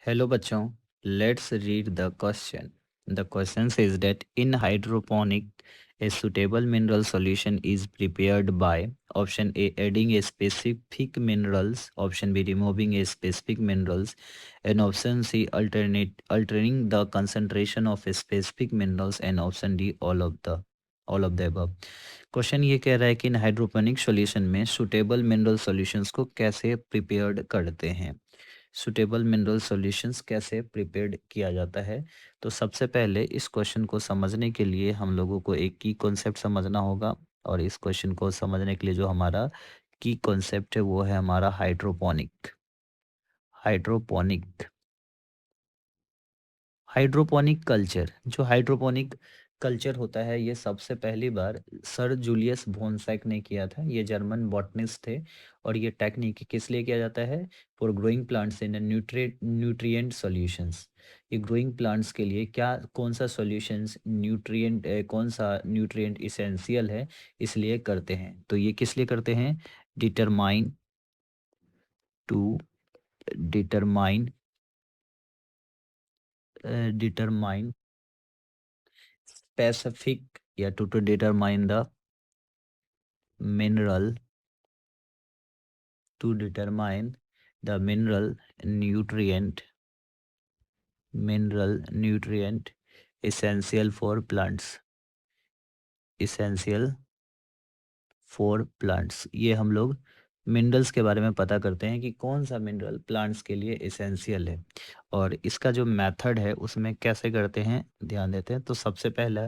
Hello बच्चों, let's read the question. The question says that in hydroponic, a suitable mineral solution is prepared by option A adding a specific minerals, option B removing a specific minerals, and option C altering the concentration of a specific minerals, and option D all of the above. Question ये कह रहा है कि इन hydroponic solution में suitable mineral solutions को कैसे prepared करते हैं। सुटेबल मिनरल सॉल्यूशंस कैसे प्रिपेयर्ड किया जाता है। तो सबसे पहले इस क्वेश्चन को समझने के लिए हम लोगों को एक की कॉन्सेप्ट समझना होगा, और इस क्वेश्चन को समझने के लिए जो हमारा की कॉन्सेप्ट है वो है हमारा हाइड्रोपोनिक। हाइड्रोपोनिक हाइड्रोपोनिक कल्चर, जो हाइड्रोपोनिक कल्चर होता है ये सबसे पहली बार सर जूलियस बोनसैक ने किया था। ये जर्मन बॉटनिस्ट थे, और ये टेक्निक किस लिए किया जाता है? For growing plants in nutrient solutions. ये ग्रोइंग प्लांट्स के लिए क्या कौन सा सॉल्यूशंस न्यूट्रिएंट कौन सा न्यूट्रिएंट इसेंशियल है, इसलिए करते हैं। तो ये किस लिए करते हैं? Determine to determine determine specific, yeah, to determine the mineral, to determine the mineral nutrient essential for plants, essential for plants. ये हम लोग मिनरल्स के बारे में पता करते हैं कि कौन सा मिनरल प्लांट्स के लिए एसेंशियल है, और इसका जो मेथड है उसमें कैसे करते हैं ध्यान देते हैं। तो सबसे पहला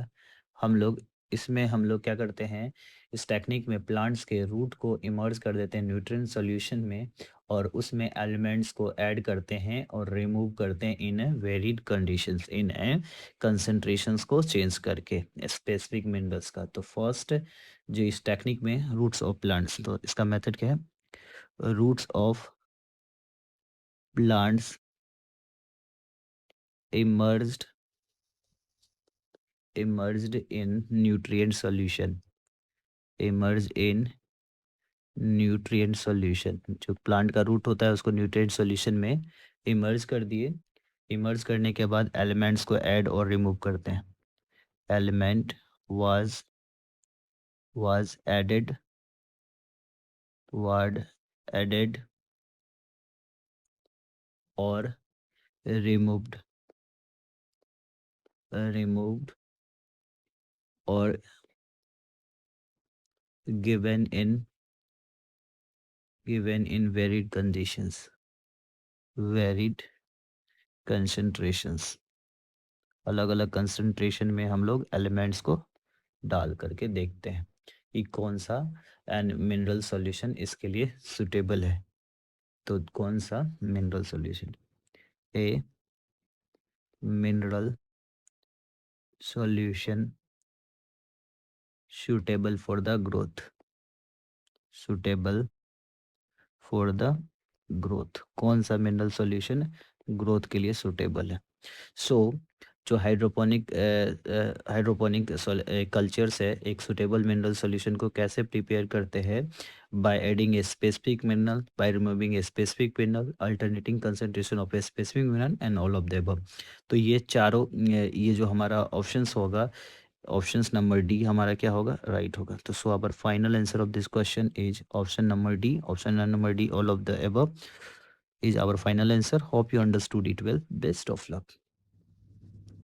हम लोग क्या करते हैं, इस टेक्निक में प्लांट्स के रूट को इमर्ज कर देते हैं न्यूट्रिएंट सॉल्यूशन में, और उसमें एलिमेंट्स को ऐड करते हैं और रिमूव करते हैं इन वेरिड कंडीशंस, इन कंसंट्रेशंस को चेंज करके स्पेसिफिक मिनरल्स का। तो फर्स्ट जो इस टेक्निक में रूट्स ऑफ प्लांट्स, तो इसका मेथड क्या है? Roots of plants emerged emerged in nutrient solution, emerge in nutrient solution. जो प्लांट का रूट होता है उसको न्यूट्रिएंट सॉल्यूशन में इमर्ज कर दिए। इमर्ज करने के बाद एलिमेंट्स को ऐड और रिमूव करते हैं। Element was was added word added और रिमूव्ड रिमूव्ड और given in varied conditions, varied concentrations। अलग अलग कंसंट्रेशन में हम लोग एलिमेंट्स को डाल करके देखते हैं कि कौन सा एंड मिनरल सॉल्यूशन इसके लिए सुटेबल है। तो कौन सा mineral solution? A mineral solution suitable for the growth, suitable for the growth. कौन सा मिनरल सॉल्यूशन ग्रोथ के लिए सुटेबल है? सो जो हाइड्रोपोनिक कल्चर्स है एक सुटेबल मिनरल सॉल्यूशन को कैसे प्रिपेयर करते हैं? By adding a specific mineral, by removing a specific mineral, alternating concentration of a specific mineral, and all of the above. तो ये चारों ये जो हमारा ऑप्शंस होगा, ऑप्शंस नंबर डी हमारा क्या होगा? राइट होगा। तो so our final answer of this question is option number D. Option number D all of the above is our final answer. Hope you understood it well. Best of luck.